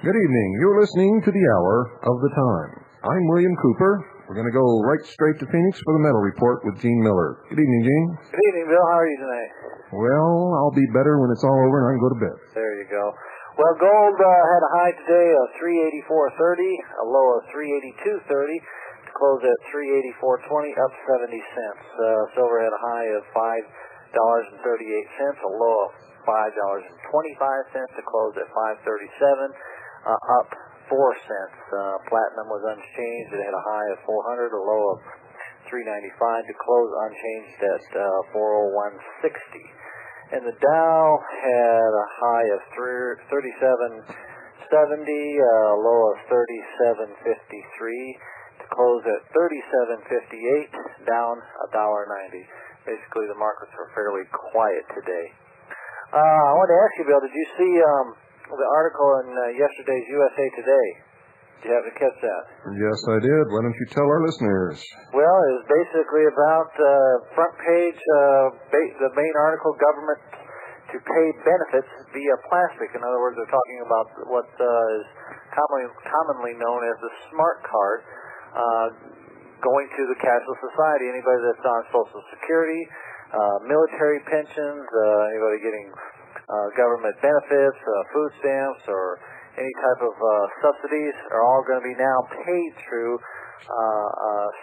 Good evening. You're listening to the Hour of the Time. I'm William Cooper. We're going to go right straight to Phoenix for the Metal Report with Gene Miller. Good evening, Gene. Good evening, Bill. How are you tonight? Well, I'll be better when it's all over and I can go to bed. There you go. Well, gold had a high today of $384.30, a low of $382.30, to close at $384.20, up 70 cents. Silver had a high of $5.38, a low of $5.25, to close at $5.37. Up 4 cents. Platinum was unchanged. It had a high of $400, a low of $395, to close unchanged at $401.60. And the Dow had a high of 3770, a low of 3753, to close at 3758, down $1.90. Basically, the markets were fairly quiet today. I wanted to ask you, Bill, did you see the article in yesterday's USA Today? Did you happen to catch that? Yes, I did. Why don't you tell our listeners? Well, it was basically about front page, the main article, government to pay benefits via plastic. In other words, they're talking about what is commonly known as the smart card going to the cashless society. Anybody that's on Social Security, military pensions, anybody getting government benefits, food stamps, or any type of subsidies are all going to be now paid through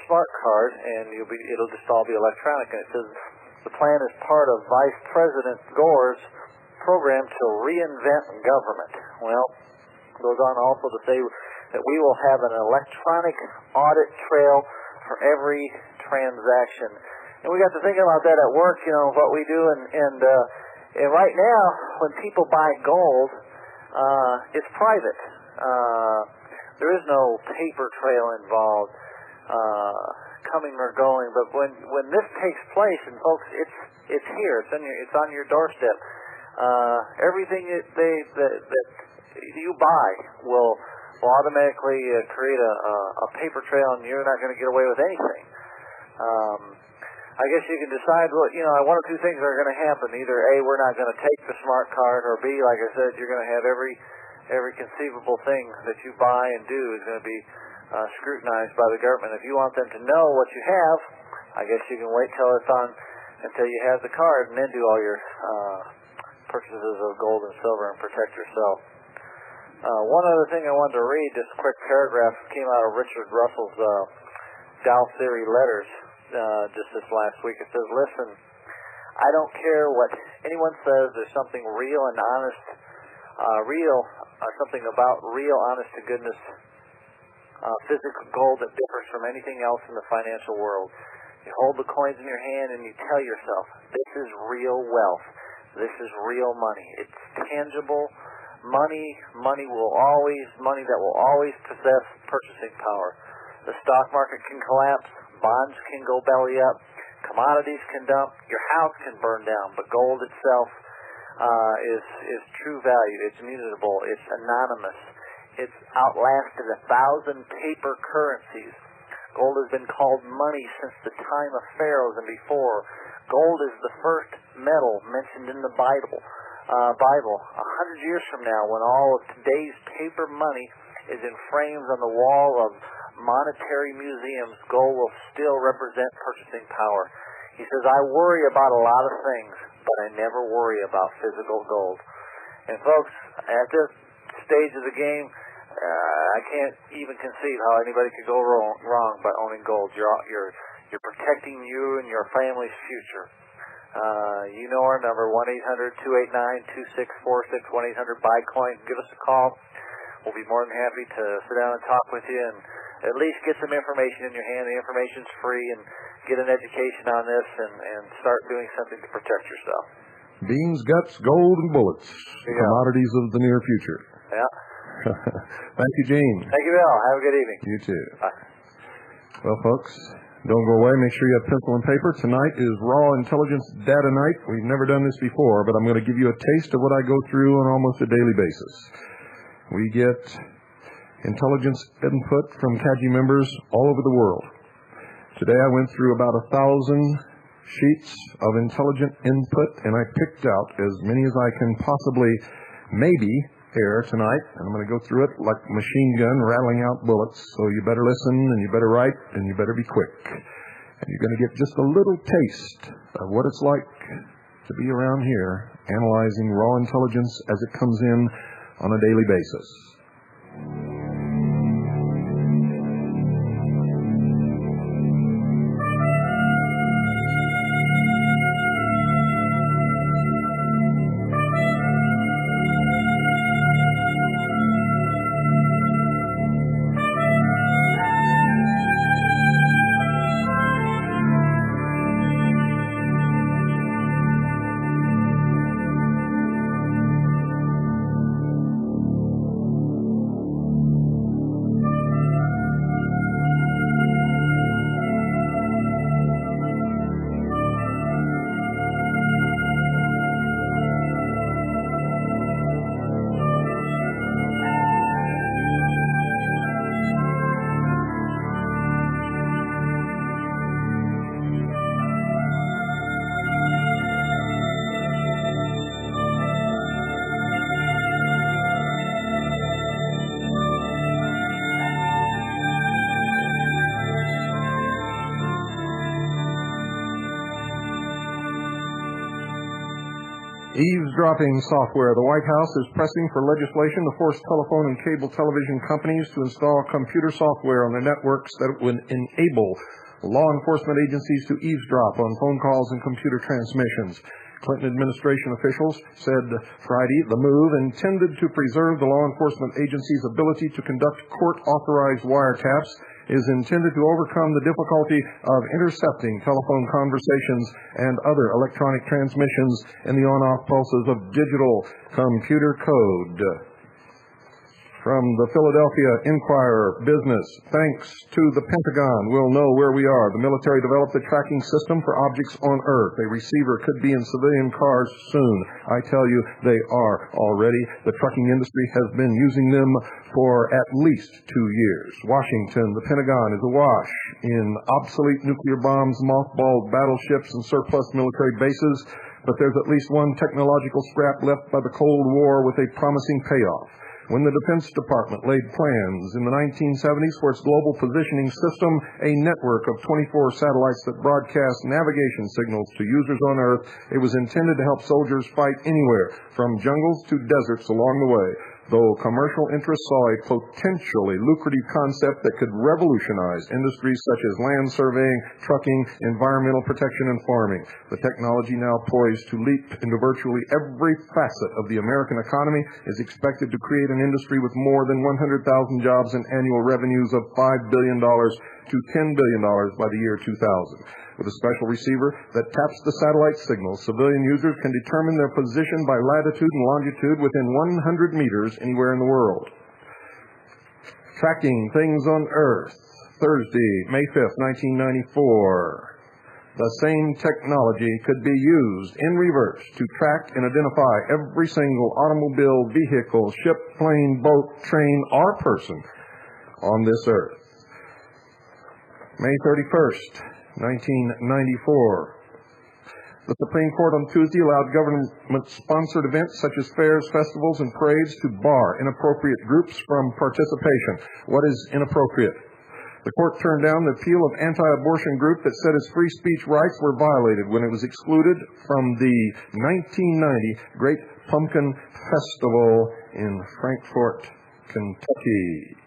smart card, and it'll just all be electronic. And it says the plan is part of Vice President Gore's program to reinvent government. Well, it goes on also to say that we will have an electronic audit trail for every transaction. And we got to thinking about that at work, what we do, and right now, when people buy gold, it's private. There is no paper trail involved, coming or going. But when this takes place, and folks, it's here, it's on your doorstep. Everything that you buy will automatically create a paper trail, and you're not going to get away with anything. I guess you can decide, one of two things are going to happen. Either A, we're not going to take the smart card, or B, like I said, you're going to have every conceivable thing that you buy and do is going to be scrutinized by the government. If you want them to know what you have, I guess you can wait until you have the card and then do all your purchases of gold and silver and protect yourself. One other thing I wanted to read, just a quick paragraph, came out of Richard Russell's Dow Theory Letters. Just this last week. It says, listen, I don't care what anyone says. There's something real and honest, something about real, honest to goodness, physical gold that differs from anything else in the financial world. You hold the coins in your hand and you tell yourself, this is real wealth. This is real money. It's tangible money. Money that will always possess purchasing power. The stock market can collapse. Bonds can go belly up, commodities can dump, your house can burn down, but gold itself is true value. It's immutable. It's anonymous. It's outlasted 1,000 paper currencies. Gold has been called money since the time of pharaohs and before. Gold is the first metal mentioned in the Bible. 100 years from now, when all of today's paper money is in frames on the wall of monetary museums, gold will still represent purchasing power. He says, I worry about a lot of things, but I never worry about physical gold. And folks, at this stage of the game, I can't even conceive how anybody could go wrong by owning gold. You're protecting you and your family's future. You know our number, 1-800-289-2646, 1-800-BUY-COIN. Give us a call. We'll be more than happy to sit down and talk with you and at least get some information in your hand. The information's free, and get an education on this and start doing something to protect yourself. Beans, guts, gold, and bullets. Commodities of the near future. Yeah. Thank you, Gene. Thank you, Bill. Have a good evening. You too. Bye. Well, folks, don't go away. Make sure you have pencil and paper. Tonight is Raw Intelligence Data Night. We've never done this before, but I'm going to give you a taste of what I go through on almost a daily basis. We get intelligence input from CAGI members all over the world. Today I went through about 1,000 sheets of intelligent input, and I picked out as many as I can possibly maybe air tonight. And I'm going to go through it like a machine gun rattling out bullets. So you better listen, and you better write, and you better be quick. And you're going to get just a little taste of what it's like to be around here analyzing raw intelligence as it comes in on a daily basis. Eavesdropping software. The White House is pressing for legislation to force telephone and cable television companies to install computer software on their networks that would enable law enforcement agencies to eavesdrop on phone calls and computer transmissions. Clinton administration officials said Friday the move intended to preserve the law enforcement agency's ability to conduct court-authorized wiretaps is intended to overcome the difficulty of intercepting telephone conversations and other electronic transmissions in the on-off pulses of digital computer code. From the Philadelphia Inquirer Business, thanks to the Pentagon, we'll know where we are. The military developed a tracking system for objects on Earth. A receiver could be in civilian cars soon. I tell you, they are already. The trucking industry has been using them for at least 2 years. Washington, the Pentagon, is awash in obsolete nuclear bombs, mothballed battleships, and surplus military bases. But there's at least one technological scrap left by the Cold War with a promising payoff. When the Defense Department laid plans in the 1970s for its global positioning system, a network of 24 satellites that broadcast navigation signals to users on Earth, it was intended to help soldiers fight anywhere, from jungles to deserts along the way. Though commercial interests saw a potentially lucrative concept that could revolutionize industries such as land surveying, trucking, environmental protection, and farming. The technology now poised to leap into virtually every facet of the American economy is expected to create an industry with more than 100,000 jobs and annual revenues of $5 billion to $10 billion by the year 2000. With a special receiver that taps the satellite signals, civilian users can determine their position by latitude and longitude within 100 meters anywhere in the world. Tracking things on Earth. Thursday, May 5th, 1994. The same technology could be used in reverse to track and identify every single automobile, vehicle, ship, plane, boat, train, or person on this Earth. May 31st, 1994. The Supreme Court on Tuesday allowed government-sponsored events such as fairs, festivals, and parades to bar inappropriate groups from participation. What is inappropriate? The court turned down the appeal of anti-abortion group that said its free speech rights were violated when it was excluded from the 1990 Great Pumpkin Festival in Frankfort, Kentucky.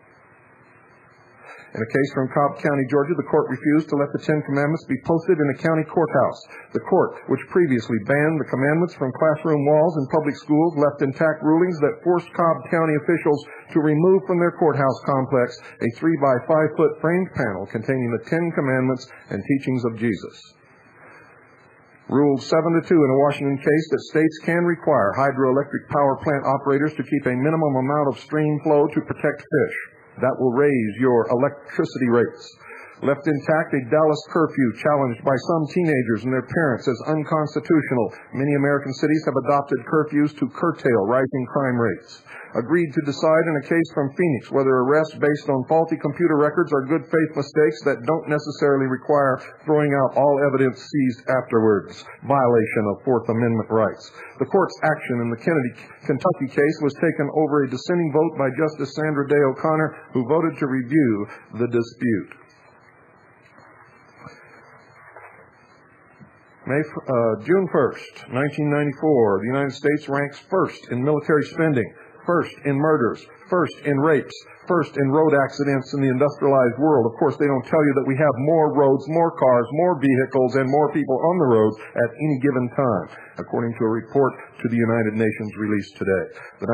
In a case from Cobb County, Georgia, the court refused to let the Ten Commandments be posted in a county courthouse. The court, which previously banned the commandments from classroom walls in public schools, left intact rulings that forced Cobb County officials to remove from their courthouse complex a 3-by-5-foot framed panel containing the Ten Commandments and teachings of Jesus. Ruled 7-2 in a Washington case that states can require hydroelectric power plant operators to keep a minimum amount of stream flow to protect fish. That will raise your electricity rates. Left intact, a Dallas curfew challenged by some teenagers and their parents as unconstitutional. Many American cities have adopted curfews to curtail rising crime rates. Agreed to decide in a case from Phoenix whether arrests based on faulty computer records are good faith mistakes that don't necessarily require throwing out all evidence seized afterwards. Violation of Fourth Amendment rights. The court's action in the Kentucky case was taken over a dissenting vote by Justice Sandra Day O'Connor, who voted to review the dispute. June 1st, 1994, the United States ranks first in military spending, first in murders, first in rapes, first in road accidents in the industrialized world. Of course, they don't tell you that we have more roads, more cars, more vehicles, and more people on the roads at any given time, according to a report to the United Nations released today. The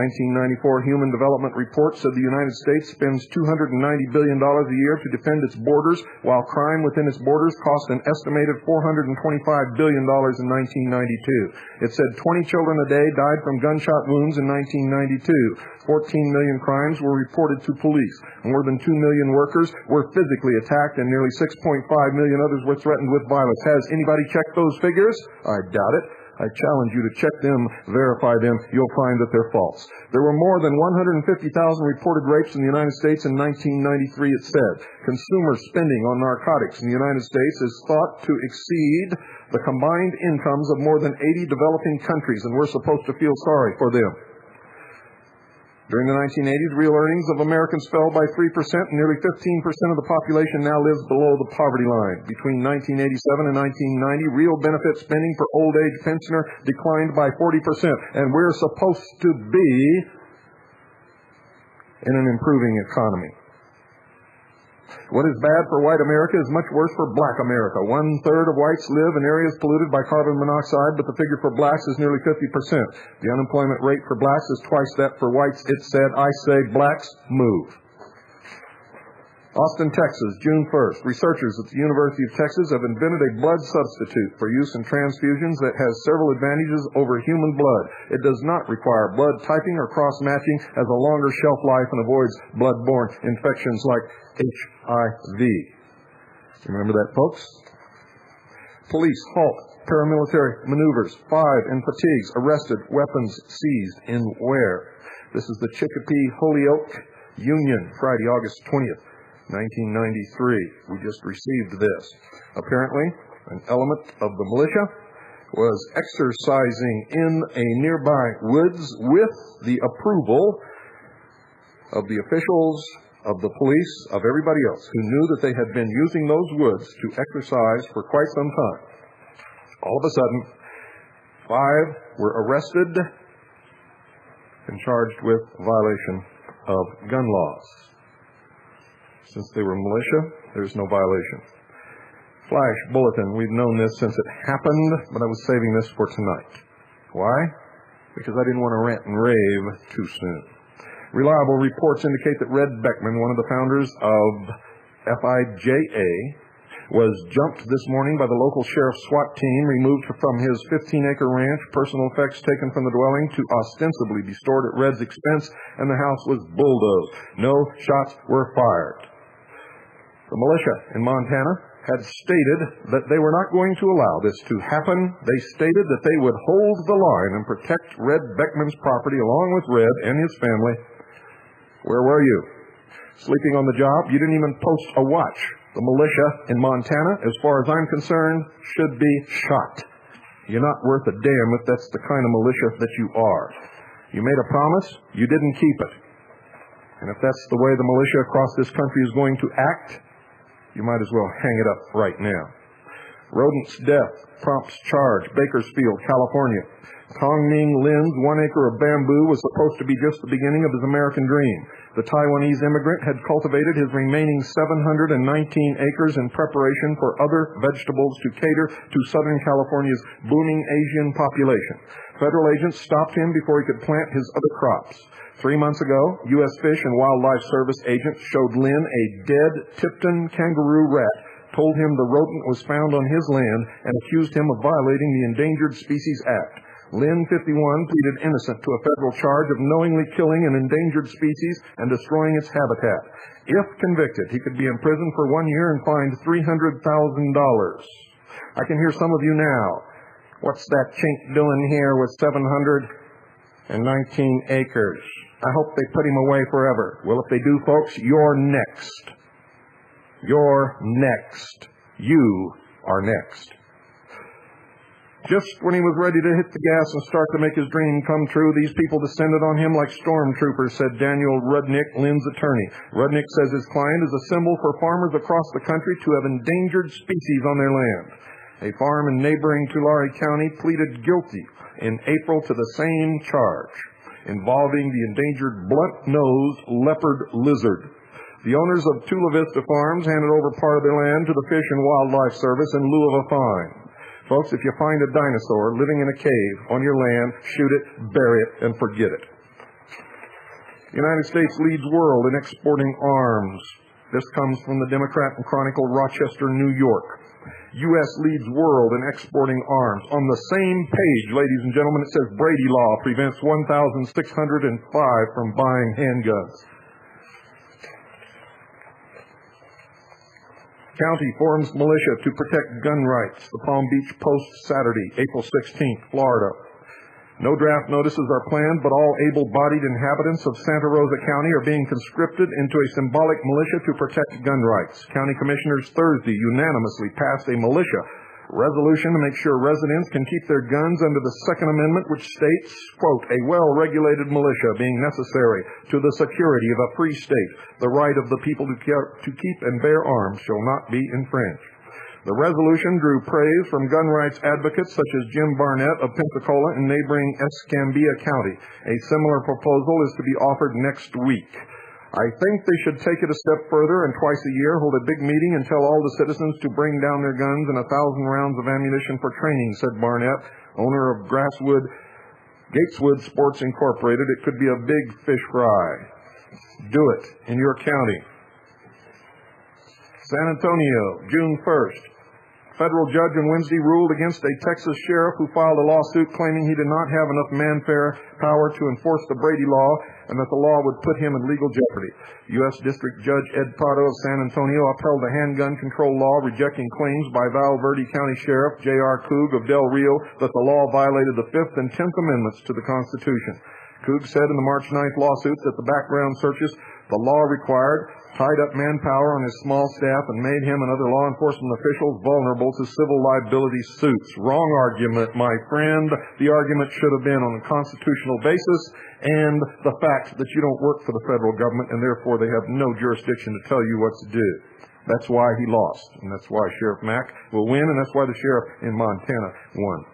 1994 Human Development Report said the United States spends $290 billion a year to defend its borders, while crime within its borders cost an estimated $425 billion in 1992. It said 20 children a day died from gunshot wounds in 1992. 14 million crimes were reported to police. More than 2 million workers were physically attacked, and nearly 6.5 million others were threatened with violence. Has anybody checked those figures? I doubt it. I challenge you to check them, verify them. You'll find that they're false. There were more than 150,000 reported rapes in the United States in 1993, it said. Consumer spending on narcotics in the United States is thought to exceed the combined incomes of more than 80 developing countries, and we're supposed to feel sorry for them. During the 1980s, real earnings of Americans fell by 3%, and nearly 15% of the population now lives below the poverty line. Between 1987 and 1990, real benefit spending per old-age pensioner declined by 40%, and we're supposed to be in an improving economy. What is bad for white America is much worse for black America. 1/3 of whites live in areas polluted by carbon monoxide, but the figure for blacks is nearly 50%. The unemployment rate for blacks is twice that for whites. It said, I say, blacks, move. Austin, Texas, June 1st. Researchers at the University of Texas have invented a blood substitute for use in transfusions that has several advantages over human blood. It does not require blood typing or cross-matching, has a longer shelf life, and avoids blood-borne infections like HIV. Remember that, folks? Police halt paramilitary maneuvers. 5 in fatigues. Arrested. Weapons seized. In where? This is the Chicopee Holyoke Union, Friday, August 20th. 1993. We just received this. Apparently, an element of the militia was exercising in a nearby woods with the approval of the officials, of the police, of everybody else who knew that they had been using those woods to exercise for quite some time. All of a sudden, 5 were arrested and charged with violation of gun laws. Since they were militia, there's no violation. Flash bulletin. We've known this since it happened, but I was saving this for tonight. Why? Because I didn't want to rant and rave too soon. Reliable reports indicate that Red Beckman, one of the founders of FIJA, was jumped this morning by the local sheriff's SWAT team, removed from his 15-acre ranch, personal effects taken from the dwelling to ostensibly be stored at Red's expense, and the house was bulldozed. No shots were fired. The militia in Montana had stated that they were not going to allow this to happen. They stated that they would hold the line and protect Red Beckman's property along with Red and his family. Where were you? Sleeping on the job? You didn't even post a watch. The militia in Montana, as far as I'm concerned, should be shot. You're not worth a damn if that's the kind of militia that you are. You made a promise, you didn't keep it. And if that's the way the militia across this country is going to act, you might as well hang it up right now. Rodent's death prompts charge, Bakersfield, California. Tong Ning Lin's 1 acre of bamboo was supposed to be just the beginning of his American dream. The Taiwanese immigrant had cultivated his remaining 719 acres in preparation for other vegetables to cater to Southern California's booming Asian population. Federal agents stopped him before he could plant his other crops. 3 months ago, U.S. Fish and Wildlife Service agents showed Lynn a dead Tipton kangaroo rat, told him the rodent was found on his land, and accused him of violating the Endangered Species Act. Lynn, 51, pleaded innocent to a federal charge of knowingly killing an endangered species and destroying its habitat. If convicted, he could be imprisoned for 1 year and fined $300,000. I can hear some of you now. What's that chink doing here with 719 acres? I hope they put him away forever. Well, if they do, folks, you're next. You're next. You are next. Just when he was ready to hit the gas and start to make his dream come true, these people descended on him like stormtroopers, said Daniel Rudnick, Lynn's attorney. Rudnick says his client is a symbol for farmers across the country to have endangered species on their land. A farm in neighboring Tulare County pleaded guilty in April to the same charge, involving the endangered blunt-nosed leopard lizard. The owners of Tula Vista Farms handed over part of their land to the Fish and Wildlife Service in lieu of a fine. Folks, if you find a dinosaur living in a cave on your land, shoot it, bury it, and forget it. The United States leads world in exporting arms. This comes from the Democrat and Chronicle, Rochester, New York. U.S. leads world in exporting arms. On the same page, ladies and gentlemen, it says Brady Law prevents 1,605 from buying handguns. County forms militia to protect gun rights. The Palm Beach Post, Saturday, April 16th, Florida. No draft notices are planned, but all able-bodied inhabitants of Santa Rosa County are being conscripted into a symbolic militia to protect gun rights. County commissioners Thursday unanimously passed a militia resolution to make sure residents can keep their guns under the Second Amendment, which states, quote, a well-regulated militia being necessary to the security of a free state. The right of the people to keep and bear arms shall not be infringed. The resolution drew praise from gun rights advocates such as Jim Barnett of Pensacola and neighboring Escambia County. A similar proposal is to be offered next week. I think they should take it a step further and twice a year hold a big meeting and tell all the citizens to bring down their guns and 1,000 rounds of ammunition for training, said Barnett, owner of Gateswood Sports Incorporated. It could be a big fish fry. Do it in your county. San Antonio, June 1st. Federal judge on Wednesday ruled against a Texas sheriff who filed a lawsuit claiming he did not have enough manpower to enforce the Brady Law and that the law would put him in legal jeopardy. U.S. District Judge Ed Prado of San Antonio upheld the handgun control law, rejecting claims by Val Verde County Sheriff J.R. Coog of Del Rio that the law violated the Fifth and 10th Amendments to the Constitution. Coog said in the March 9th lawsuit that the background searches the law required tied up manpower on his small staff and made him and other law enforcement officials vulnerable to civil liability suits. Wrong argument, my friend. The argument should have been on a constitutional basis and the fact that you don't work for the federal government and therefore they have no jurisdiction to tell you what to do. That's why he lost, and that's why Sheriff Mack will win, and that's why the sheriff in Montana won.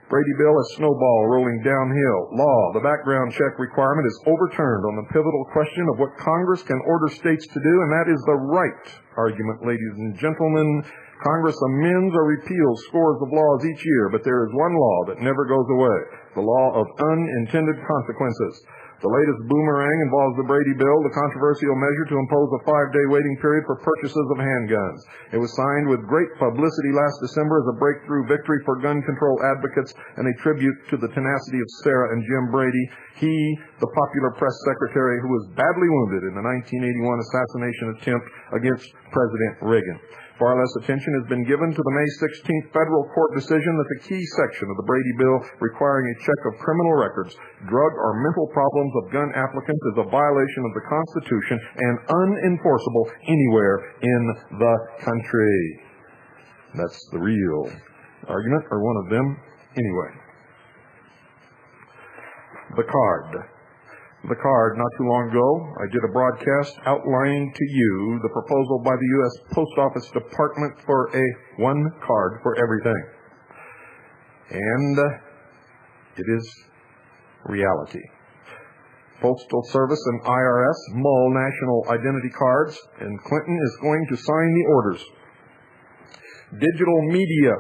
Brady bill is snowball rolling downhill. Law, the background check requirement is overturned on the pivotal question of what Congress can order states to do, and that is the right argument, ladies and gentlemen. Congress amends or repeals scores of laws each year, but there is one law that never goes away, the law of unintended consequences. The latest boomerang involves the Brady bill, the controversial measure to impose a 5-day waiting period for purchases of handguns. It was signed with great publicity last December as a breakthrough victory for gun control advocates and a tribute to the tenacity of Sarah and Jim Brady. He, the popular press secretary who was badly wounded in the 1981 assassination attempt against President Reagan. Far less attention has been given to the May 16th federal court decision that the key section of the Brady bill requiring a check of criminal records, drug or mental problems of gun applicants is a violation of the Constitution and unenforceable anywhere in the country. That's the real argument, or one of them, anyway. The card. Not too long ago, I did a broadcast outlining to you the proposal by the U.S. Post Office Department for a one card for everything. And it is reality. Postal Service and IRS mull national identity cards, and Clinton is going to sign the orders. Digital media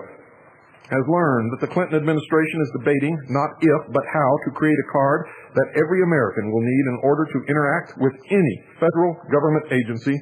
has learned that the Clinton administration is debating not if, but how to create a card that every American will need in order to interact with any federal government agency.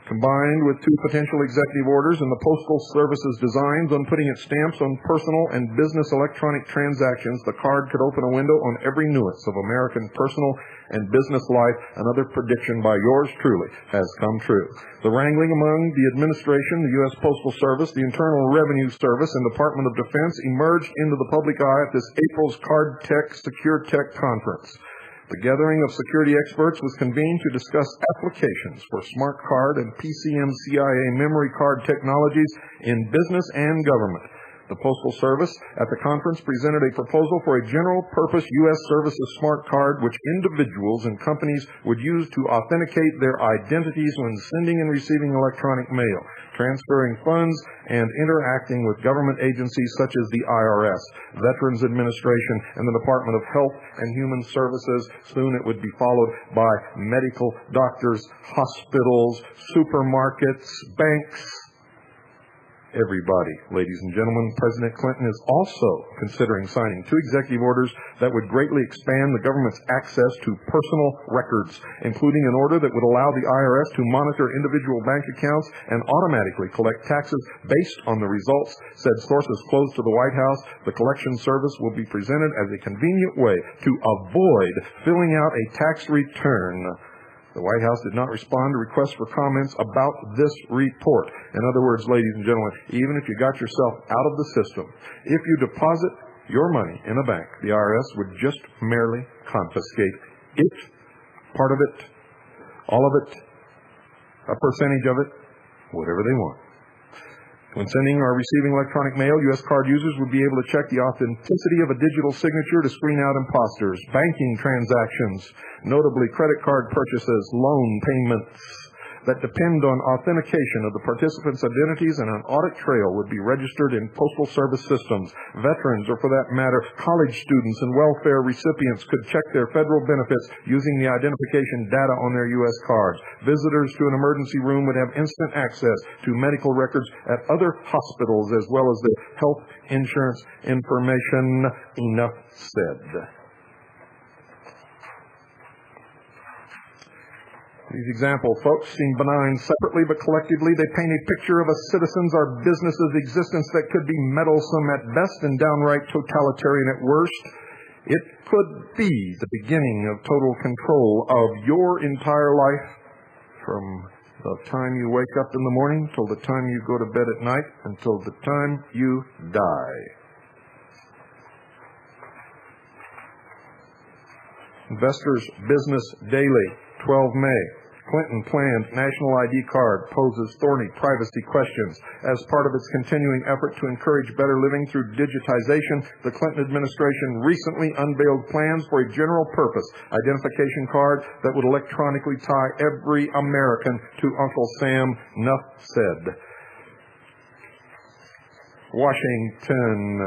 Combined with 2 potential executive orders and the Postal Service's designs on putting its stamps on personal and business electronic transactions, the card could open a window on every nuance of American personal and business life. Another prediction by yours truly has come true. The wrangling among the administration, the U.S. Postal Service, the Internal Revenue Service, and Department of Defense emerged into the public eye at this April's Card Tech Secure Tech Conference. The gathering of security experts was convened to discuss applications for smart card and PCM-CIA memory card technologies in business and government. The Postal Service at the conference presented a proposal for a general-purpose U.S. Services smart card which individuals and companies would use to authenticate their identities when sending and receiving electronic mail, transferring funds, and interacting with government agencies such as the IRS, Veterans Administration, and the Department of Health and Human Services. Soon it would be followed by medical doctors, hospitals, supermarkets, banks. Everybody, ladies and gentlemen, President Clinton is also considering signing 2 executive orders that would greatly expand the government's access to personal records, including an order that would allow the IRS to monitor individual bank accounts and automatically collect taxes based on the results, said sources close to the White House. The collection service will be presented as a convenient way to avoid filling out a tax return. The White House did not respond to requests for comments about this report. In other words, ladies and gentlemen, even if you got yourself out of the system, if you deposit your money in a bank, the IRS would just merely confiscate it, part of it, all of it, a percentage of it, whatever they want. When sending or receiving electronic mail, U.S. card users would be able to check the authenticity of a digital signature to screen out imposters, banking transactions, notably credit card purchases, loan payments that depend on authentication of the participants' identities, and an audit trail would be registered in Postal Service systems. Veterans, or for that matter, college students and welfare recipients could check their federal benefits using the identification data on their U.S. cards. Visitors to an emergency room would have instant access to medical records at other hospitals as well as their health insurance information. Enough said. These examples, folks, seem benign separately, but collectively they paint a picture of a citizen's or business's existence that could be meddlesome at best and downright totalitarian at worst. It could be the beginning of total control of your entire life, from the time you wake up in the morning till the time you go to bed at night, until the time you die. Investors Business Daily, 12 May. Clinton planned national ID card poses thorny privacy questions. As part of its continuing effort to encourage better living through digitization, the Clinton administration recently unveiled plans for a general-purpose identification card that would electronically tie every American to Uncle Sam. Enough said. Washington,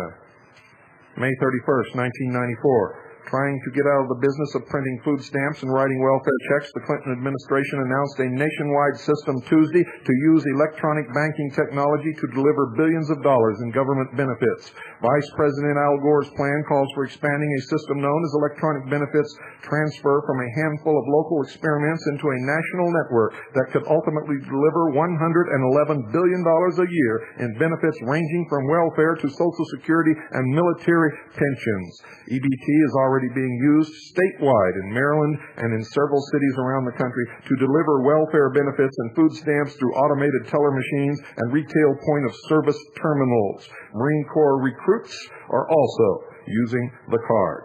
May 31st, 1994. Trying to get out of the business of printing food stamps and writing welfare checks, the Clinton administration announced a nationwide system Tuesday to use electronic banking technology to deliver billions of dollars in government benefits. Vice President Al Gore's plan calls for expanding a system known as electronic benefits transfer from a handful of local experiments into a national network that could ultimately deliver $111 billion a year in benefits ranging from welfare to Social Security and military pensions. EBT is already being used statewide in Maryland and in several cities around the country to deliver welfare benefits and food stamps through automated teller machines and retail point-of-service terminals. Marine Corps recruits are also using the card.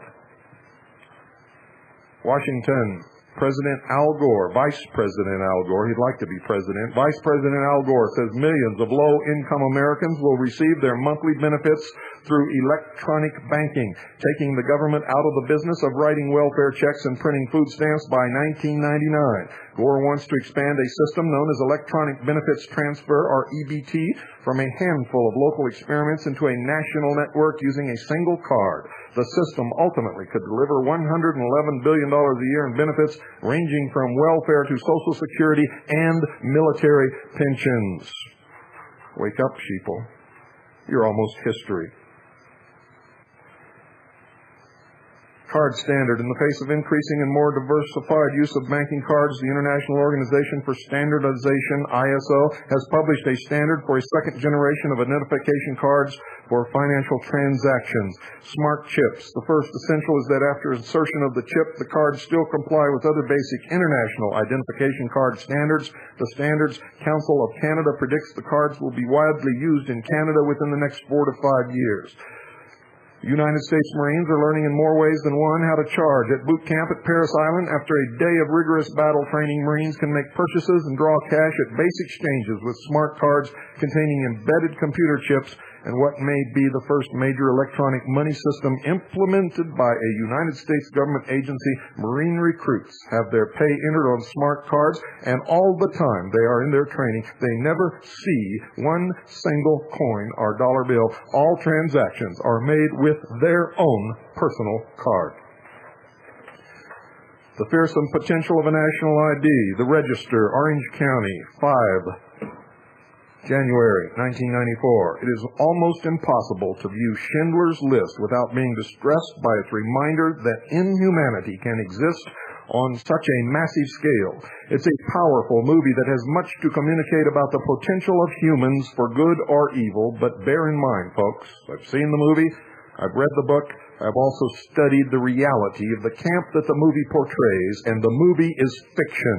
Washington, President Al Gore, Vice President Al Gore, he'd like to be president. Vice President Al Gore says millions of low-income Americans will receive their monthly benefits through electronic banking, taking the government out of the business of writing welfare checks and printing food stamps by 1999. Gore wants to expand a system known as Electronic Benefits Transfer, or EBT, from a handful of local experiments into a national network using a single card. The system ultimately could deliver $111 billion a year in benefits, ranging from welfare to Social Security and military pensions. Wake up, sheeple. You're almost history. Card standard. In the face of increasing and more diversified use of banking cards, the International Organization for Standardization, ISO, has published a standard for a second generation of identification cards for financial transactions. Smart chips. The first essential is that after insertion of the chip, the cards still comply with other basic international identification card standards. The Standards Council of Canada predicts the cards will be widely used in Canada within the next 4 to 5 years. United States Marines are learning in more ways than one how to charge. At boot camp at Parris Island, after a day of rigorous battle training, Marines can make purchases and draw cash at base exchanges with smart cards containing embedded computer chips and what may be the first major electronic money system implemented by a United States government agency. Marine recruits have their pay entered on smart cards, and all the time they are in their training, they never see one single coin or dollar bill. All transactions are made with their own personal card. The fearsome potential of a national ID. The Register, Orange County, 5 January 1994. It is almost impossible to view Schindler's List without being distressed by its reminder that inhumanity can exist on such a massive scale. It's a powerful movie that has much to communicate about the potential of humans for good or evil, but bear in mind, folks, I've seen the movie, I've read the book, I've also studied the reality of the camp that the movie portrays, and the movie is fiction.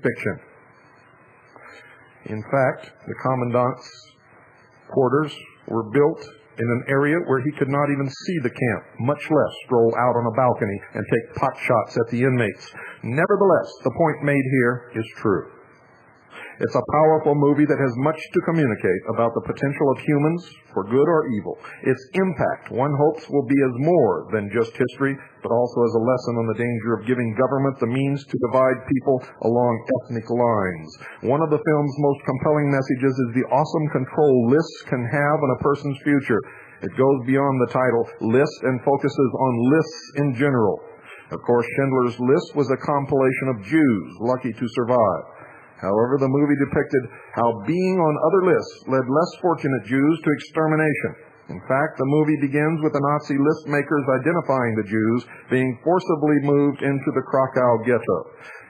Fiction. In fact, the commandant's quarters were built in an area where he could not even see the camp, much less stroll out on a balcony and take pot shots at the inmates. Nevertheless, the point made here is true. It's a powerful movie that has much to communicate about the potential of humans for good or evil. Its impact, one hopes, will be as more than just history, but also as a lesson on the danger of giving government the means to divide people along ethnic lines. One of the film's most compelling messages is the awesome control lists can have on a person's future. It goes beyond the title list and focuses on lists in general. Of course, Schindler's List was a compilation of Jews lucky to survive. However, the movie depicted how being on other lists led less fortunate Jews to extermination. In fact, the movie begins with the Nazi list makers identifying the Jews being forcibly moved into the Krakow ghetto.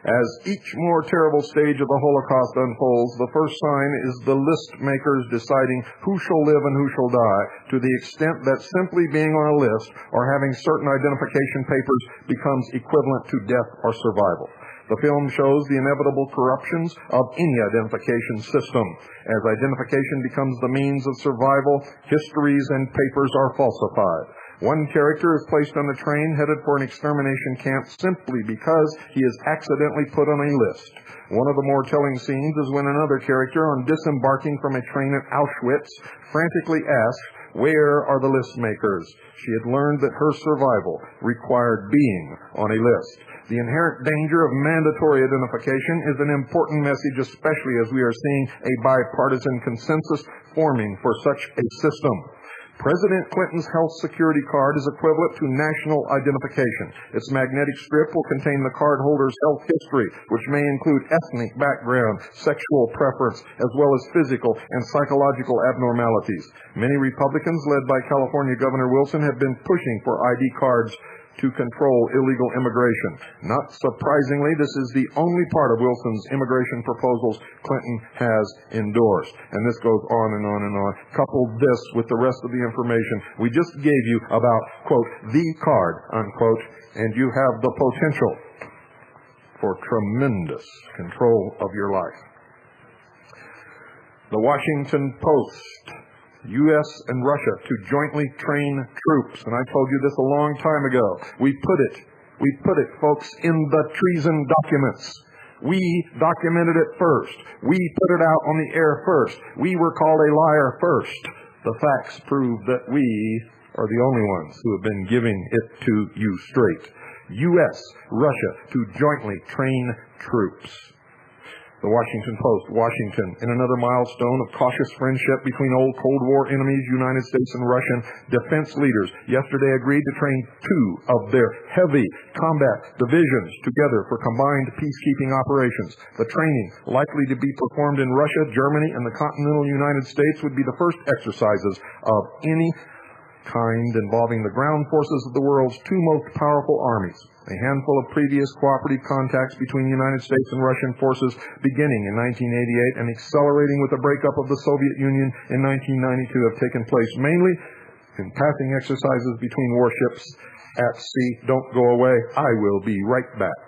As each more terrible stage of the Holocaust unfolds, the first sign is the list makers deciding who shall live and who shall die, to the extent that simply being on a list or having certain identification papers becomes equivalent to death or survival. The film shows the inevitable corruptions of any identification system. As identification becomes the means of survival, histories and papers are falsified. One character is placed on a train headed for an extermination camp simply because he is accidentally put on a list. One of the more telling scenes is when another character, on disembarking from a train at Auschwitz, frantically asks, "Where are the list makers?" She had learned that her survival required being on a list. The inherent danger of mandatory identification is an important message, especially as we are seeing a bipartisan consensus forming for such a system. President Clinton's health security card is equivalent to national identification. Its magnetic strip will contain the cardholder's health history, which may include ethnic background, sexual preference, as well as physical and psychological abnormalities. Many Republicans, led by California Governor Wilson, have been pushing for ID cards to control illegal immigration. Not surprisingly, this is the only part of Wilson's immigration proposals Clinton has endorsed. And this goes on and on and on. Couple this with the rest of the information we just gave you about, quote, the card, unquote, and you have the potential for tremendous control of your life. The Washington Post. U.S. and Russia to jointly train troops. And I told you this a long time ago. We put it, folks, in the treason documents. We documented it first. We put it out on the air first. We were called a liar first. The facts prove that we are the only ones who have been giving it to you straight. U.S., Russia to jointly train troops. The Washington Post, Washington, in another milestone of cautious friendship between old Cold War enemies, United States and Russian defense leaders, yesterday agreed to train 2 of their heavy combat divisions together for combined peacekeeping operations. The training, likely to be performed in Russia, Germany, and the continental United States, would be the first exercises of any kind involving the ground forces of the world's 2 most powerful armies. A handful of previous cooperative contacts between the United States and Russian forces beginning in 1988 and accelerating with the breakup of the Soviet Union in 1992 have taken place mainly in passing exercises between warships at sea. Don't go away. I will be right back.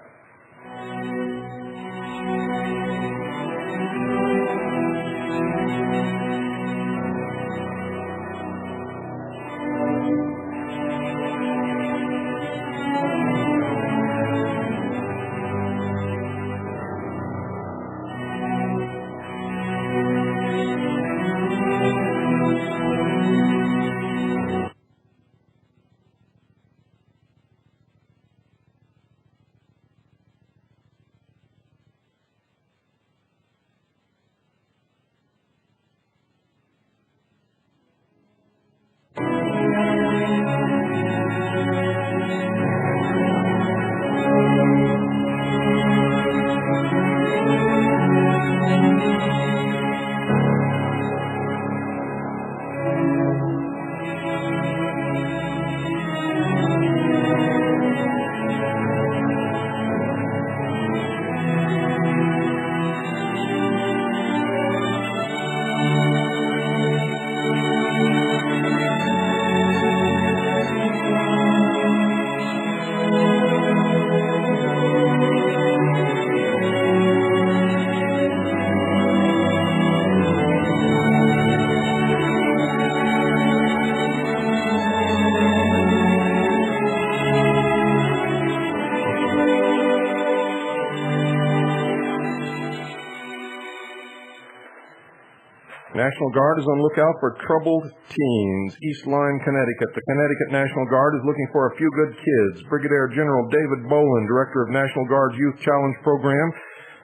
National Guard is on lookout for troubled teens. East Lyme, Connecticut. The Connecticut National Guard is looking for a few good kids. Brigadier General David Boland, Director of National Guard's Youth Challenge Program,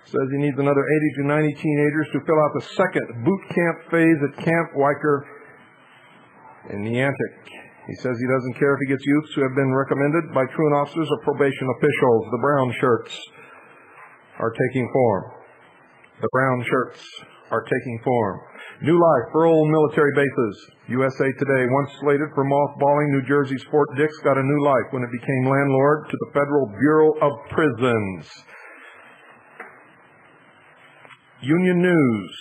says he needs another 80 to 90 teenagers to fill out the second boot camp phase at Camp Weicker in Neantic. He says he doesn't care if he gets youths who have been recommended by truant officers or probation officials. The brown shirts are taking form. The brown shirts are taking form. New life for old military bases. USA Today, once slated for mothballing, New Jersey's Fort Dix got a new life when it became landlord to the Federal Bureau of Prisons. Union News.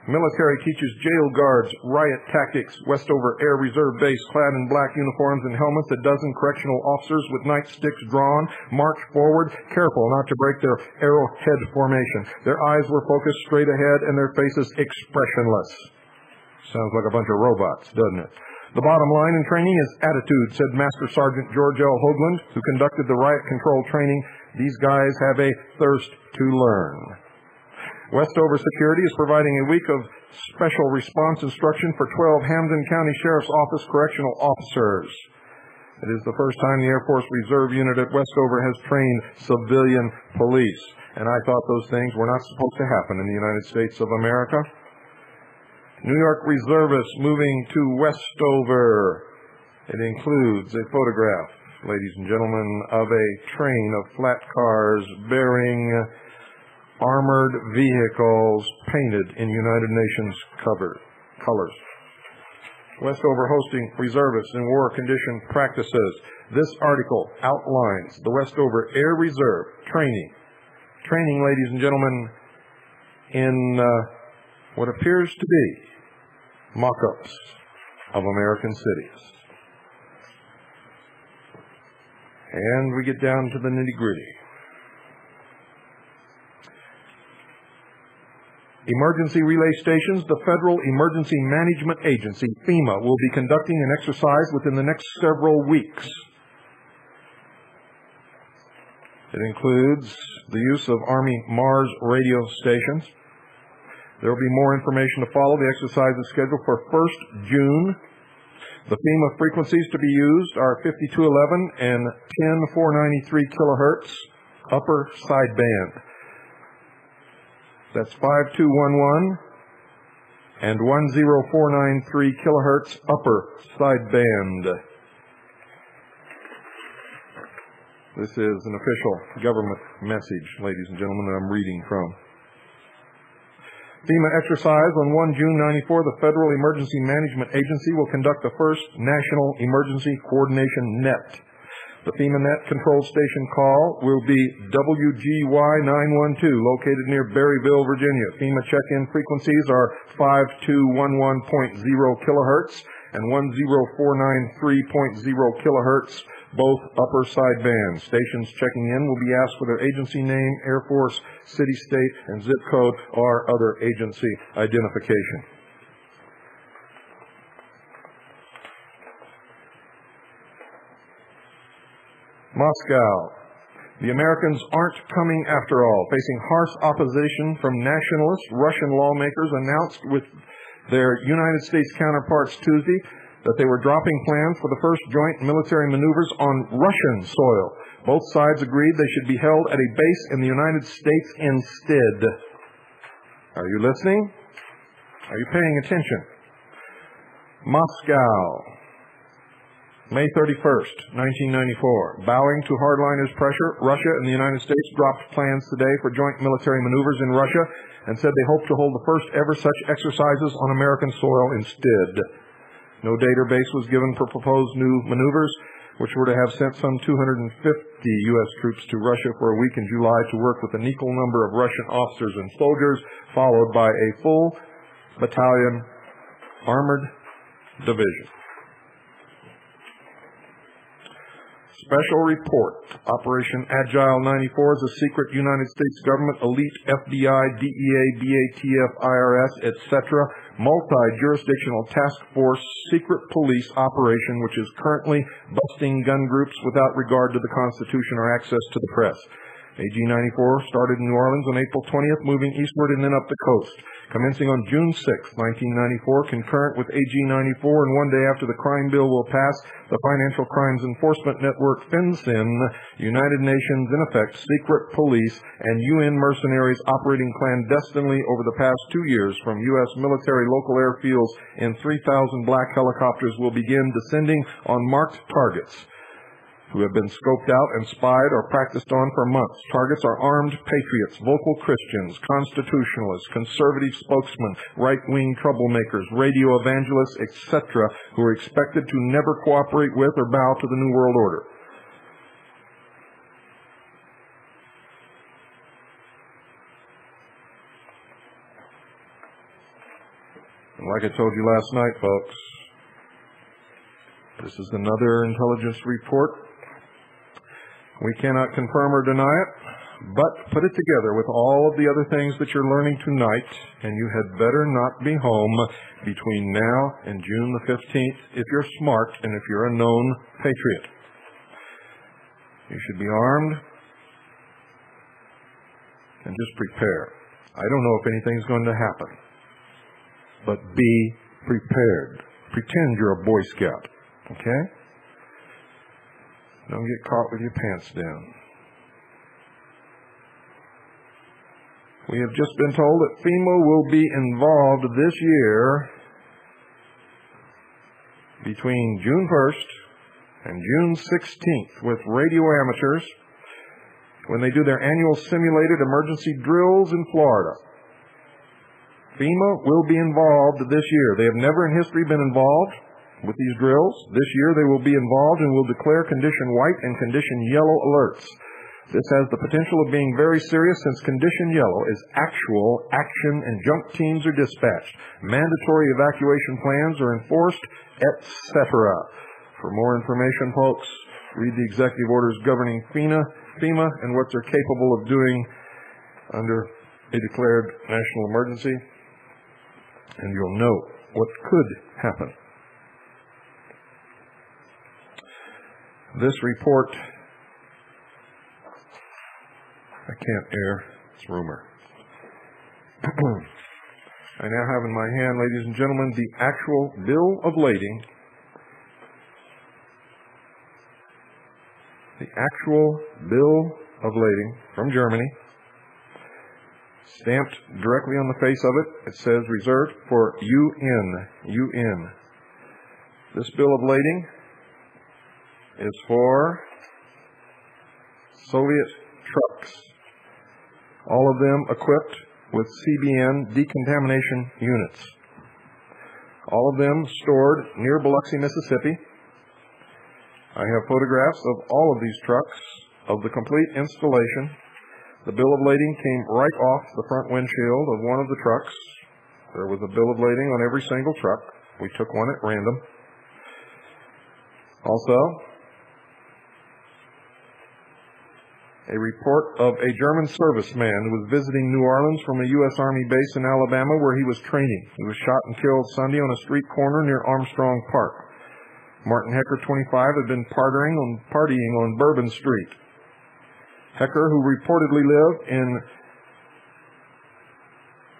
Military teaches jail guards riot tactics. Westover Air Reserve Base, clad in black uniforms and helmets, a dozen correctional officers with nightsticks drawn march forward, careful not to break their arrowhead formation. Their eyes were focused straight ahead and their faces expressionless. Sounds like a bunch of robots, doesn't it? The bottom line in training is attitude, said Master Sergeant George L. Hoagland, who conducted the riot control training. These guys have a thirst to learn. Westover Security is providing a week of special response instruction for 12 Hampden County Sheriff's Office correctional officers. It is the first time the Air Force Reserve Unit at Westover has trained civilian police. And I thought those things were not supposed to happen in the United States of America. New York reservists moving to Westover. It includes a photograph, ladies and gentlemen, of a train of flat cars bearing armored vehicles painted in United Nations colors. Westover hosting reservists in war condition practices. This article outlines the Westover Air Reserve training. Training, ladies and gentlemen, in what appears to be mock-ups of American cities. And we get down to the nitty-gritty. Emergency relay stations. The Federal Emergency Management Agency, FEMA, will be conducting an exercise within the next several weeks. It includes the use of Army Mars radio stations. There will be more information to follow. The exercise is scheduled for 1st June The FEMA frequencies to be used are 5211 and 10493 kilohertz upper sideband. That's 5211 and 10493 kilohertz upper sideband. This is an official government message, ladies and gentlemen, that I'm reading from. FEMA exercise on 1 June 94, the Federal Emergency Management Agency will conduct the first National Emergency Coordination Net. The FEMA Net control station call will be WGY 912, located near Berryville, Virginia. FEMA check-in frequencies are 5211.0 kilohertz and 10493.0 kilohertz, both upper sideband. Stations checking in will be asked for their agency name, Air Force, city, state, and zip code, or other agency identification. Moscow. The Americans aren't coming after all. Facing harsh opposition from nationalist Russian lawmakers announced with their United States counterparts Tuesday that they were dropping plans for the first joint military maneuvers on Russian soil. Both sides agreed they should be held at a base in the United States instead. Are you listening? Are you paying attention? Moscow, May 31st, 1994. Bowing to hardliners' pressure, Russia and the United States dropped plans today for joint military maneuvers in Russia and said they hope to hold the first ever such exercises on American soil instead. No date or base was given for proposed new maneuvers, which were to have sent some 250 U.S. troops to Russia for a week in July to work with an equal number of Russian officers and soldiers, followed by a full battalion armored division. Special report. Operation Agile 94 is a secret United States government, elite FBI, DEA, BATF, IRS, etc. multi-jurisdictional task force secret police operation which is currently busting gun groups without regard to the Constitution or access to the press. AG-94 started in New Orleans on April 20th, moving eastward and then up the coast. Commencing on June 6, 1994, concurrent with AG-94 and one day after the crime bill will pass, the Financial Crimes Enforcement Network, FinCEN, United Nations, in effect, secret police, and UN mercenaries operating clandestinely over the past 2 years from U.S. military local airfields in 3,000 black helicopters will begin descending on marked targets who have been scoped out and spied or practiced on for months. Targets are armed patriots, vocal Christians, constitutionalists, conservative spokesmen, right-wing troublemakers, radio evangelists, etc., who are expected to never cooperate with or bow to the New World Order. And like I told you last night, folks, this is another intelligence report. We cannot confirm or deny it, but put it together with all of the other things that you're learning tonight, and you had better not be home between now and June the 15th if you're smart and if you're a known patriot. You should be armed and just prepare. I don't know if anything's going to happen, but be prepared. Pretend you're a Boy Scout, okay? Don't get caught with your pants down. We have just been told that FEMA will be involved this year between June 1st and June 16th with radio amateurs when they do their annual simulated emergency drills in Florida. FEMA will be involved this year. They have never in history been involved with these drills. This year they will be involved and will declare condition white and condition yellow alerts. This has the potential of being very serious since condition yellow is actual action and jump teams are dispatched. Mandatory evacuation plans are enforced, etc. For more information, folks, read the executive orders governing FEMA and what they're capable of doing under a declared national emergency, and you'll know what could happen. This report, I can't air, it's rumor. I now have in my hand, ladies and gentlemen, the actual bill of lading actual bill of lading from Germany, stamped directly on the face of it. It says reserved for UN. This bill of lading is for Soviet trucks, all of them equipped with CBN decontamination units. All of them stored near Biloxi, Mississippi. I have photographs of all of these trucks, of the complete installation. The bill of lading came right off the front windshield of one of the trucks. There was a bill of lading on every single truck. We took one at random. Also, a report of a German serviceman who was visiting New Orleans from a U.S. Army base in Alabama where he was training. He was shot and killed Sunday on a street corner near Armstrong Park. Martin Hecker, 25, had been partying on Bourbon Street. Hecker, who reportedly lived in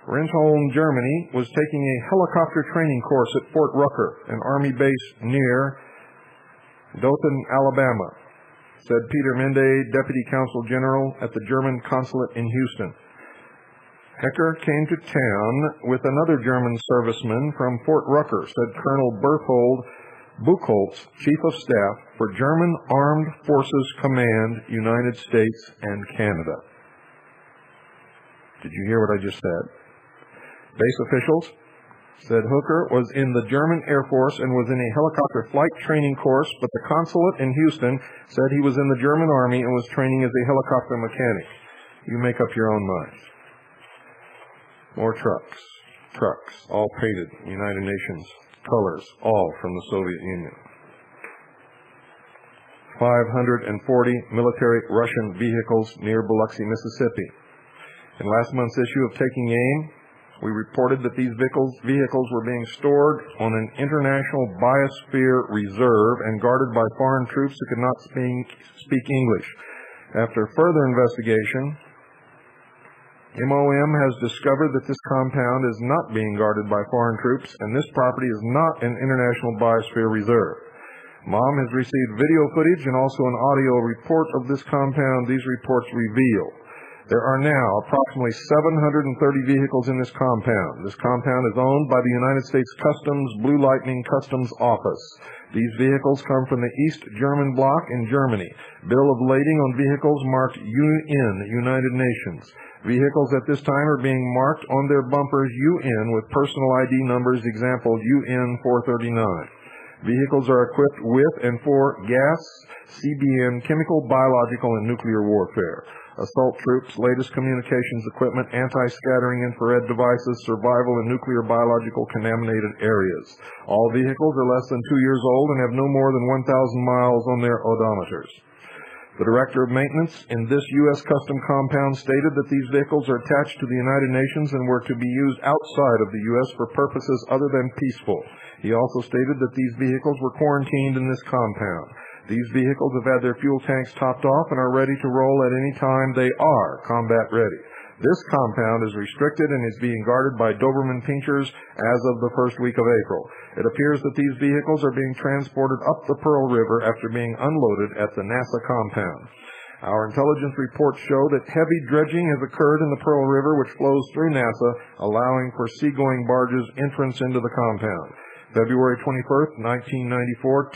Rinteln, Germany, was taking a helicopter training course at Fort Rucker, an Army base near Dothan, Alabama, said Peter Mende, Deputy Consul General at the German Consulate in Houston. Hecker came to town with another German serviceman from Fort Rucker, said Colonel Berthold Buchholz, Chief of Staff for German Armed Forces Command, United States and Canada. Did you hear what I just said? Base officials said Hooker was in the German Air Force and was in a helicopter flight training course, but the consulate in Houston said he was in the German Army and was training as a helicopter mechanic. You make up your own minds. More trucks, all painted United Nations colors, all from the Soviet Union. 540 military Russian vehicles near Biloxi, Mississippi. In last month's issue of Taking Aim, we reported that these vehicles were being stored on an international biosphere reserve and guarded by foreign troops who could not speak English. After further investigation, MOM has discovered that this compound is not being guarded by foreign troops, and this property is not an international biosphere reserve. MOM has received video footage and also an audio report of this compound. These reports reveal there are now approximately 730 vehicles in this compound. This compound is owned by the United States Customs Blue Lightning Customs Office. These vehicles come from the East German bloc in Germany. Bill of lading on vehicles marked UN, United Nations. Vehicles at this time are being marked on their bumpers UN with personal ID numbers example UN 439. Vehicles are equipped with and for gas, CBN, chemical, biological, and nuclear warfare. Assault troops, latest communications equipment, anti-scattering infrared devices, survival in nuclear biological contaminated areas. All vehicles are less than 2 years old and have no more than 1,000 miles on their odometers. The Director of Maintenance in this U.S. Custom compound stated that these vehicles are attached to the United Nations and were to be used outside of the U.S. for purposes other than peaceful. He also stated that these vehicles were quarantined in this compound. These vehicles have had their fuel tanks topped off and are ready to roll at any time. They are combat ready. This compound is restricted and is being guarded by Doberman Pinschers as of the first week of April. It appears that these vehicles are being transported up the Pearl River after being unloaded at the NASA compound. Our intelligence reports show that heavy dredging has occurred in the Pearl River, which flows through NASA, allowing for seagoing barges entrance into the compound. February 21st, 1994,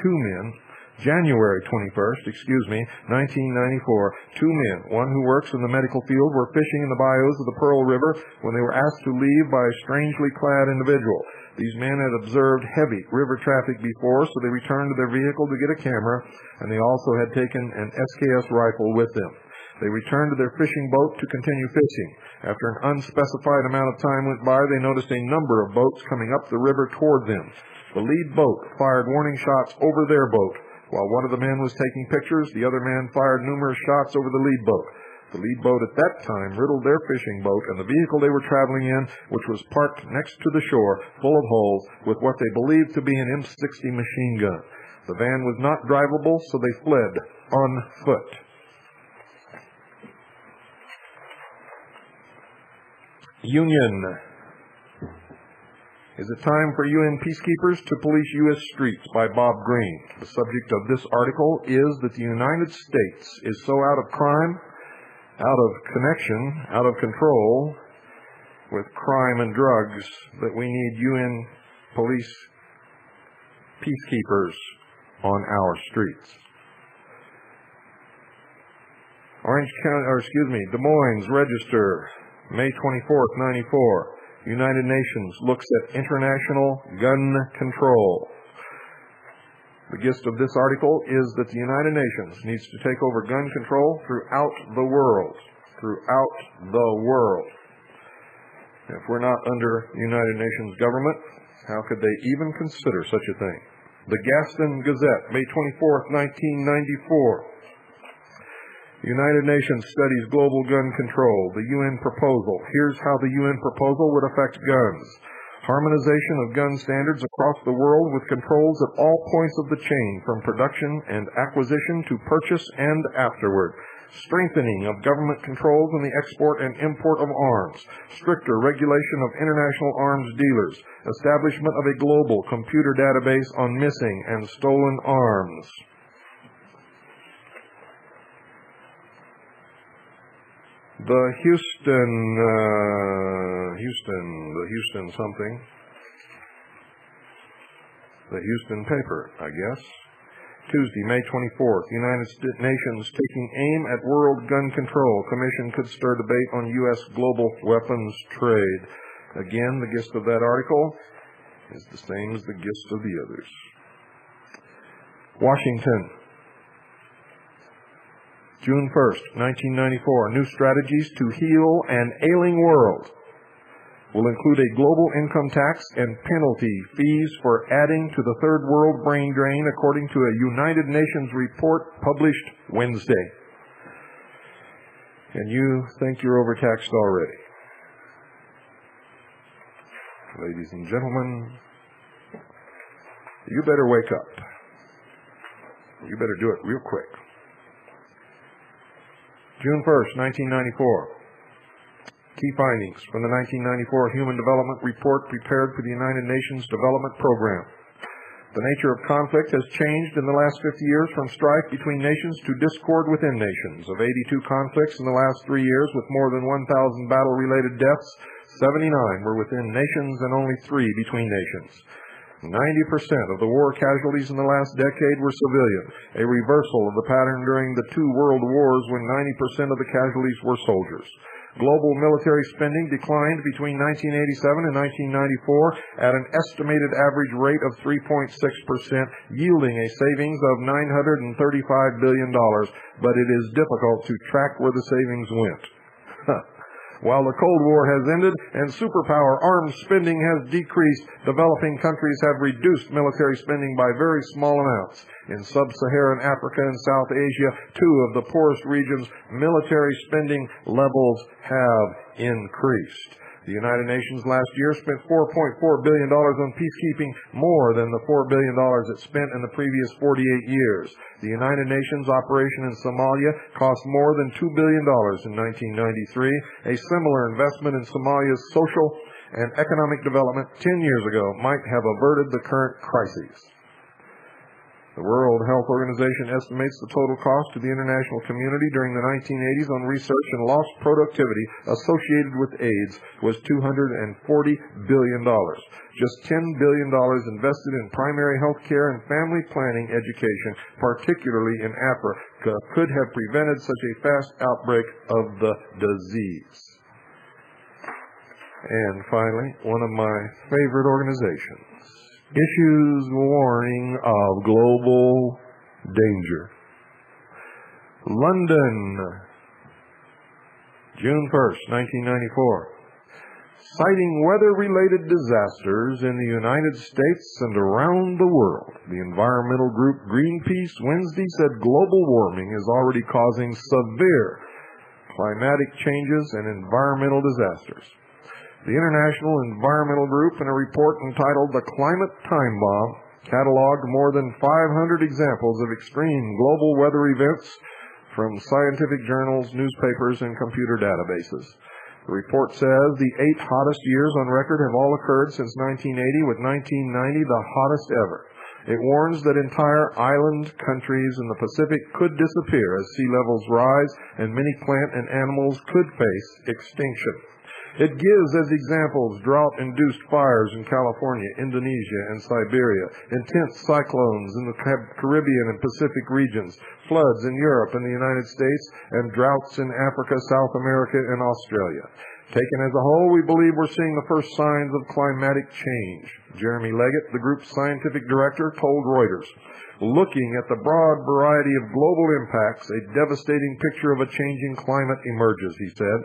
January 21st, 1994, two men, one who works in the medical field, were fishing in the bayous of the Pearl River when they were asked to leave by a strangely clad individual. These men had observed heavy river traffic before, so they returned to their vehicle to get a camera, and they also had taken an SKS rifle with them. They returned to their fishing boat to continue fishing. After an unspecified amount of time went by, they noticed a number of boats coming up the river toward them. The lead boat fired warning shots over their boat. While one of the men was taking pictures, the other man fired numerous shots over the lead boat. The lead boat at that time riddled their fishing boat and the vehicle they were traveling in, which was parked next to the shore, full of holes, with what they believed to be an M60 machine gun. The van was not drivable, so they fled on foot. Is it time for UN peacekeepers to police U.S. streets? By Bob Greene. The subject of this article is that the United States is so out of crime, out of connection, out of control with crime and drugs that we need UN police peacekeepers on our streets. Des Moines Register, May 24th, 94. United Nations looks at international gun control. The gist of this article is that the United Nations needs to take over gun control throughout the world. Throughout the world. If we're not under United Nations government, how could they even consider such a thing? The Gaston Gazette, May 24th, 1994. United Nations studies global gun control. The UN proposal. Here's how the UN proposal would affect guns. Harmonization of gun standards across the world with controls at all points of the chain, from production and acquisition to purchase and afterward. Strengthening of government controls on the export and import of arms. Stricter regulation of international arms dealers. Establishment of a global computer database on missing and stolen arms. The Houston paper, I guess. Tuesday, May 24th, United Nations taking aim at world gun control. Commission could stir debate on U.S. global weapons trade. Again, the gist of that article is the same as the gist of the others. Washington, June 1st, 1994. New strategies to heal an ailing world will include a global income tax and penalty fees for adding to the third world brain drain, according to a United Nations report published Wednesday. And you think you're overtaxed already. Ladies and gentlemen, you better wake up. You better do it real quick. June 1st, 1994. Key findings from the 1994 Human Development Report prepared for the United Nations Development Program. The nature of conflict has changed in the last 50 years from strife between nations to discord within nations. Of 82 conflicts in the last 3 years with more than 1,000 battle-related deaths, 79 were within nations and only 3 between nations. 90% of the war casualties in the last decade were civilian, a reversal of the pattern during the 2 world wars when 90% of the casualties were soldiers. Global military spending declined between 1987 and 1994 at an estimated average rate of 3.6%, yielding a savings of $935 billion, but it is difficult to track where the savings went. While the Cold War has ended and superpower arms spending has decreased, developing countries have reduced military spending by very small amounts. In sub-Saharan Africa and South Asia, 2 of the poorest regions, military spending levels have increased. The United Nations last year spent $4.4 billion on peacekeeping, more than the $4 billion it spent in the previous 48 years. The United Nations operation in Somalia cost more than $2 billion in 1993. A similar investment in Somalia's social and economic development 10 years ago might have averted the current crises. The World Health Organization estimates the total cost to the international community during the 1980s on research and lost productivity associated with AIDS was $240 billion. Just $10 billion invested in primary health care and family planning education, particularly in Africa, could have prevented such a fast outbreak of the disease. And finally, one of my favorite organizations issues warning of global danger. London, June 1st, 1994. Citing weather-related disasters in the United States and around the world, the environmental group Greenpeace Wednesday said global warming is already causing severe climatic changes and environmental disasters. The International Environmental Group, in a report entitled The Climate Time Bomb, cataloged more than 500 examples of extreme global weather events from scientific journals, newspapers, and computer databases. The report says the 8 hottest years on record have all occurred since 1980, with 1990 the hottest ever. It warns that entire island countries in the Pacific could disappear as sea levels rise, and many plant and animals could face extinction. It gives as examples drought-induced fires in California, Indonesia, and Siberia, intense cyclones in the Caribbean and Pacific regions, floods in Europe and the United States, and droughts in Africa, South America, and Australia. Taken as a whole, we believe we're seeing the first signs of climatic change. Jeremy Leggett, the group's scientific director, told Reuters, "Looking at the broad variety of global impacts, a devastating picture of a changing climate emerges," he said.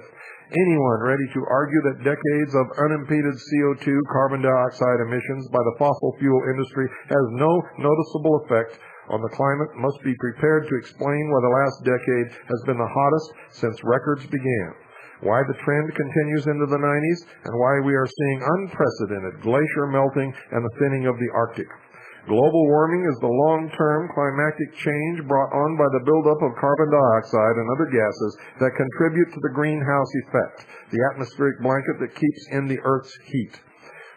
Anyone ready to argue that decades of unimpeded CO2 carbon dioxide emissions by the fossil fuel industry has no noticeable effect on the climate must be prepared to explain why the last decade has been the hottest since records began, why the trend continues into the 90s, and why we are seeing unprecedented glacier melting and the thinning of the Arctic. Global warming is the long-term climatic change brought on by the buildup of carbon dioxide and other gases that contribute to the greenhouse effect, the atmospheric blanket that keeps in the Earth's heat.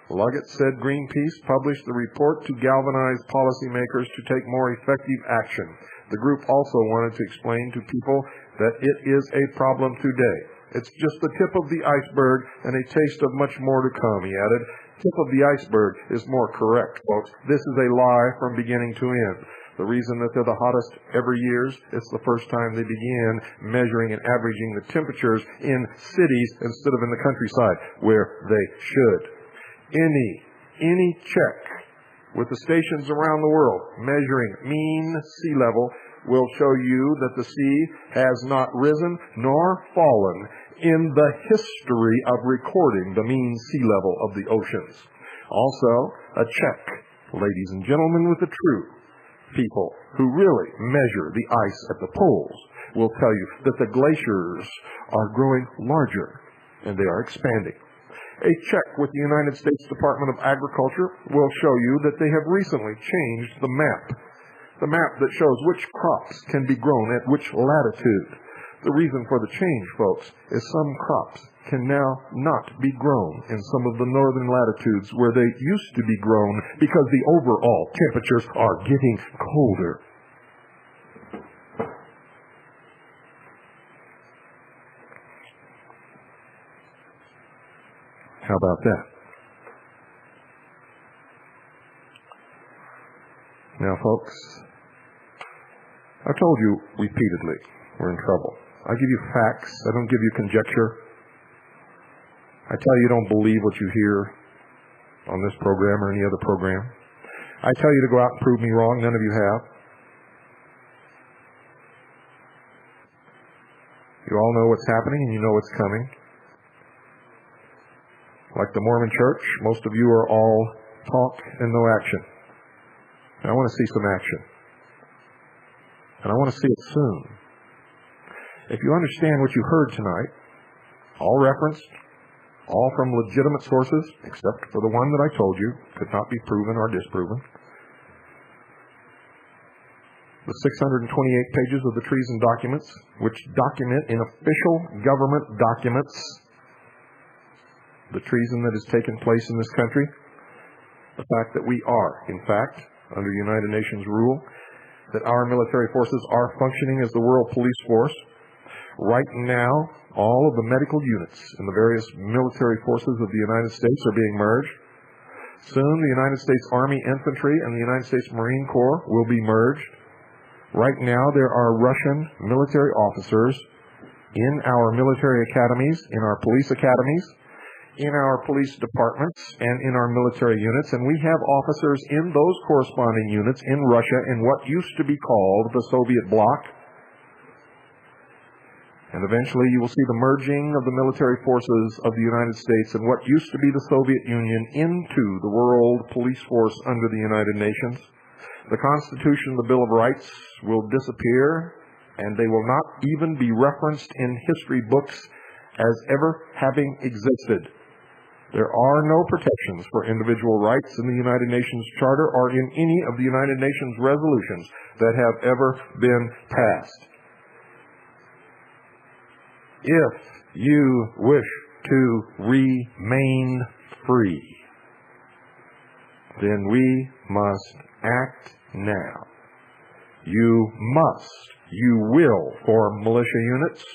Leggett said Greenpeace published the report to galvanize policymakers to take more effective action. The group also wanted to explain to people that it is a problem today. It's just the tip of the iceberg and a taste of much more to come, he added. Tip of the iceberg is more correct, folks. This is a lie from beginning to end. The reason that they're the hottest every year, it's the first time they began measuring and averaging the temperatures in cities instead of in the countryside, where they should. Any check with the stations around the world measuring mean sea level will show you that the sea has not risen nor fallen in the history of recording the mean sea level of the oceans. Also, a check, ladies and gentlemen, with the true people who really measure the ice at the poles will tell you that the glaciers are growing larger and they are expanding. A check with the United States Department of Agriculture will show you that they have recently changed the map that shows which crops can be grown at which latitude. The reason for the change, folks, is some crops can now not be grown in some of the northern latitudes where they used to be grown because the overall temperatures are getting colder. How about that? Now, folks, I've told you repeatedly, we're in trouble. I give you facts. I don't give you conjecture. I tell you don't believe what you hear on this program or any other program. I tell you to go out and prove me wrong. None of you have. You all know what's happening and you know what's coming. Like the Mormon Church, most of you are all talk and no action. And I want to see some action. And I want to see it soon. If you understand what you heard tonight, all referenced, all from legitimate sources, except for the one that I told you, could not be proven or disproven. The 628 pages of the treason documents, which document in official government documents the treason that has taken place in this country, the fact that we are, in fact, under United Nations rule, that our military forces are functioning as the world police force. Right now, all of the medical units in the various military forces of the United States are being merged. Soon, the United States Army Infantry and the United States Marine Corps will be merged. Right now, there are Russian military officers in our military academies, in our police academies, in our police departments, and in our military units. And we have officers in those corresponding units in Russia in what used to be called the Soviet bloc. And eventually you will see the merging of the military forces of the United States and what used to be the Soviet Union into the world police force under the United Nations. The Constitution and the Bill of Rights will disappear, and they will not even be referenced in history books as ever having existed. There are no protections for individual rights in the United Nations Charter or in any of the United Nations resolutions that have ever been passed. If you wish to remain free, then we must act now. You will form militia units.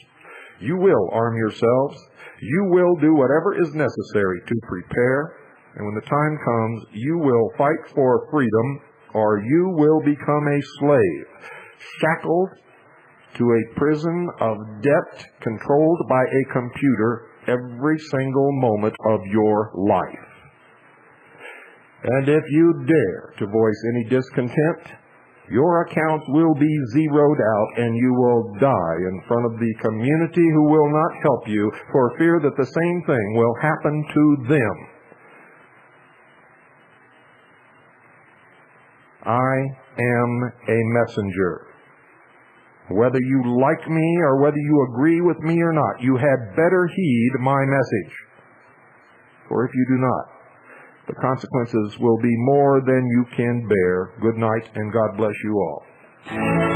You will arm yourselves. You will do whatever is necessary to prepare. And when the time comes, you will fight for freedom, or you will become a slave, shackled to a prison of debt controlled by a computer every single moment of your life. And if you dare to voice any discontent, your accounts will be zeroed out and you will die in front of the community who will not help you for fear that the same thing will happen to them. I am a messenger. Whether you like me or whether you agree with me or not, you had better heed my message. For if you do not, the consequences will be more than you can bear. Good night, and God bless you all.